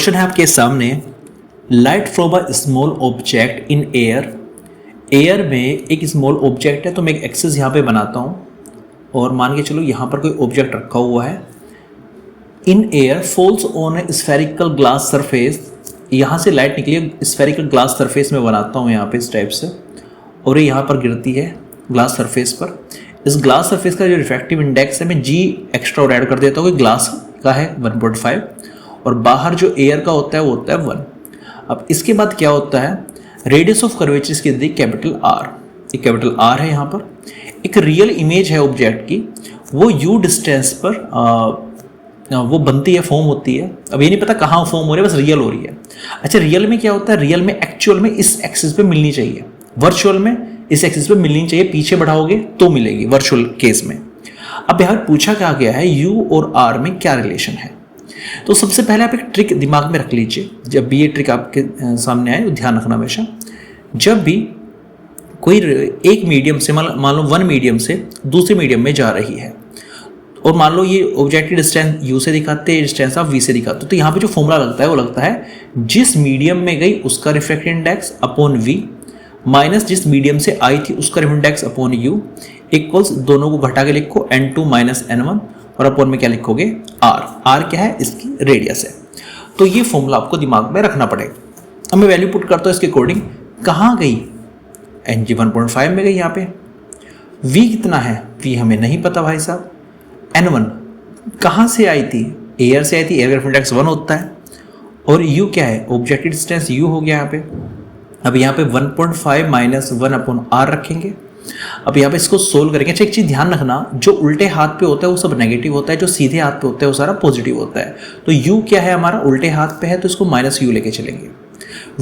Question है आपके सामने, light from a small object in air. Air में एक स्मॉल ऑब्जेक्ट है, तो मैं एक एक्सिस यहाँ पे बनाता हूँ और मान के चलो यहाँ पर कोई ऑब्जेक्ट रखा हुआ है। In air falls on A spherical glass surface, यहाँ से लाइट निकली है स्फेरिकल ग्लास सरफेस में बनाता हूँ यहाँ पे इस टाइप से, और ये यहाँ पर गिरती है ग्लास सरफेस पर। इस ग्लास सरफेस का जो रिफ्रैक्टिव इंडेक्स है मैं जी एक्स्ट्रा और ऐड कर देता हूँ कि ग्लास का है 1.5 और बाहर जो एयर का होता है वो होता है 1। अब इसके बाद क्या होता है, रेडियस ऑफ कर्वेचर इसकी दी कैपिटल आर, ये कैपिटल आर है। यहाँ पर एक रियल इमेज है ऑब्जेक्ट की, वो यू डिस्टेंस पर वो बनती है, फॉर्म होती है। अब ये नहीं पता कहाँ फॉर्म हो रही है, बस रियल हो रही है। अच्छा, रियल में क्या होता है, रियल में एक्चुअल में इस एक्सिस पे मिलनी चाहिए, वर्चुअल में इस एक्सिस पे मिलनी चाहिए, पीछे बढ़ाओगे तो मिलेगी वर्चुअल केस में। अब यहाँ पूछा क्या गया है, यू और आर में क्या रिलेशन है। तो सबसे पहले आप एक ट्रिक दिमाग में रख लीजिए, जब भी ये ट्रिक आपके सामने आए तो ध्यान रखना हमेशा। जब भी कोई एक मीडियम से मान लो 1 मीडियम से दूसरे मीडियम में जा रही है और मान लो ये ऑब्जेक्टिव डिस्टेंस u से दिखाते हैं, डिस्टेंस ऑफ v से दिखाते, तो यहाँ पे जो फॉर्मूला लगता है वो लगता है जिस मीडियम में गई उसका refractive index upon v minus जिस मीडियम से आई थी उसका refractive index upon u equals, दोनों को घटा के लिखो n2 माइनस n1 और अपॉन में क्या लिखोगे r। r क्या है, इसकी रेडियस है। तो ये फॉर्मूला आपको दिमाग में रखना पड़ेगा। अब मैं वैल्यू पुट करता हूँ इसके अकॉर्डिंग, कहाँ गई ng 1.5 में गई, यहाँ पे v कितना है, v हमें नहीं पता भाई साहब। n1 कहाँ से आई थी, एयर से आई थी, एयर का इंडेक्स 1 होता है, और u क्या है, ऑब्जेक्टिव डिस्टेंस u हो गया यहाँ पे। अब यहाँ पे 1.5 माइनस 1 अपॉन r रखेंगे। अब यहाँ पे इसको सोल्व करेंगे। अच्छा, एक चीज़ ध्यान रखना, जो उल्टे हाथ पे होता है वो सब नेगेटिव होता है, जो सीधे हाथ पे होता है वो सारा पॉजिटिव होता है। तो u क्या है हमारा, उल्टे हाथ पे है तो इसको माइनस u लेके चलेंगे।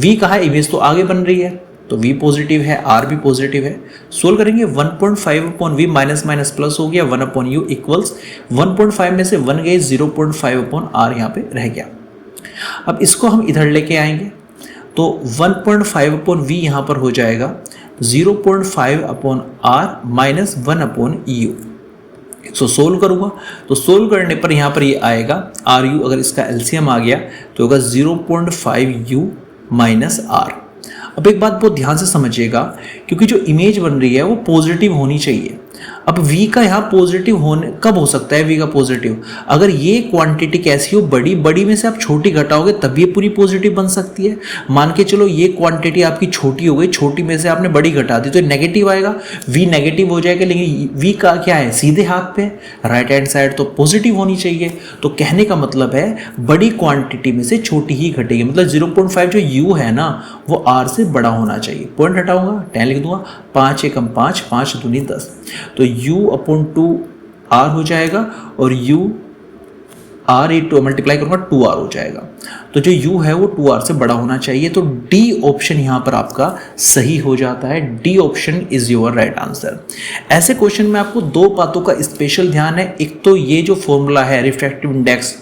v कहा है, इमेज तो आगे बन रही है तो v पॉजिटिव है, r भी पॉजिटिव है। सोल्व करेंगे 1.5 upon v minus minus plus हो गया 1 अपॉन u इक्वल्स 1.5 में से 1 गए 0.5 अपॉन r यहाँ पे रह गया। अब इसको हम इधर लेके आएंगे तो 1.5 अपॉन v यहाँ पर हो जाएगा 0.5 upon r minus 1 upon u। इसको सोल्व करूँगा तो सोल्व करने पर यहाँ पर ये आएगा ru, अगर इसका एलसीएम आ गया तो होगा 0.5u माइनस r। अब एक बात बहुत ध्यान से समझिएगा, क्योंकि जो इमेज बन रही है वो पॉजिटिव होनी चाहिए। अब v का यहाँ पॉजिटिव होने कब हो सकता है, v का पॉजिटिव अगर ये क्वांटिटी कैसी हो, बड़ी में से आप छोटी घटाओगे तब ये पूरी पॉजिटिव बन सकती है। मान के चलो ये क्वांटिटी आपकी छोटी हो गई, छोटी में से आपने बड़ी घटा दी तो नेगेटिव आएगा, v नेगेटिव हो जाएगा। लेकिन v का क्या है, सीधे हाथ पे राइट हैंड साइड, तो पॉजिटिव होनी चाहिए। तो कहने का मतलब है बड़ी क्वांटिटी में से छोटी ही घटेगी, मतलब 0.5 जो u है ना वो r से बड़ा होना चाहिए। पॉइंट हटाऊंगा 10 लिख दूंगा, 5 एकम 5, 5 दूनी 10, तो u अपॉन 2r हो जाएगा और u r 8 मल्टीप्लाई करूंगा 2r हो जाएगा। तो जो u है वो 2r से बड़ा होना चाहिए। तो D ऑप्शन यहाँ पर आपका सही हो जाता है। D option is your right answer. ऐसे क्वेश्चन में आपको 2 बातों का स्पेशल ध्यान है। एक तो ये जो फॉर्मूला है रिफ्रैक्टिव इंडेक्स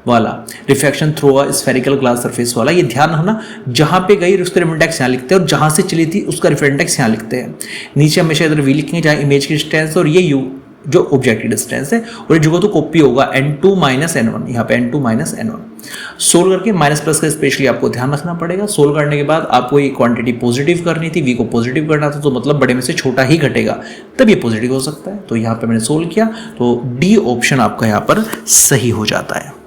वाला, refraction through a spherical glass surface वाला, ये ध्यान रखना, जहां पे गई उसका रिफ्रैक्टिव इंडेक्स यहाँ लिखते हैं और जहां से चली थी उसका रिफ्रैक्टिव इंडेक्स यहाँ लिखते हैं। नीचे हमेशा इधर v लिखेंगे जहाँ इमेज की डिस्टेंस और ये u जो ऑब्जेक्टिव डिस्टेंस है, और ये जगह तो कॉपी होगा n2 माइनस n1, यहाँ पे n2 माइनस n1। सोल्व करके माइनस प्लस का स्पेशली आपको ध्यान रखना पड़ेगा। सोल्व करने के बाद आपको ये क्वांटिटी पॉजिटिव करनी थी, v को पॉजिटिव करना था, तो मतलब बड़े में से छोटा ही घटेगा तब ये पॉजिटिव हो सकता है। तो यहाँ पे मैंने सोल्व किया तो D ऑप्शन आपका यहाँ पर सही हो जाता है।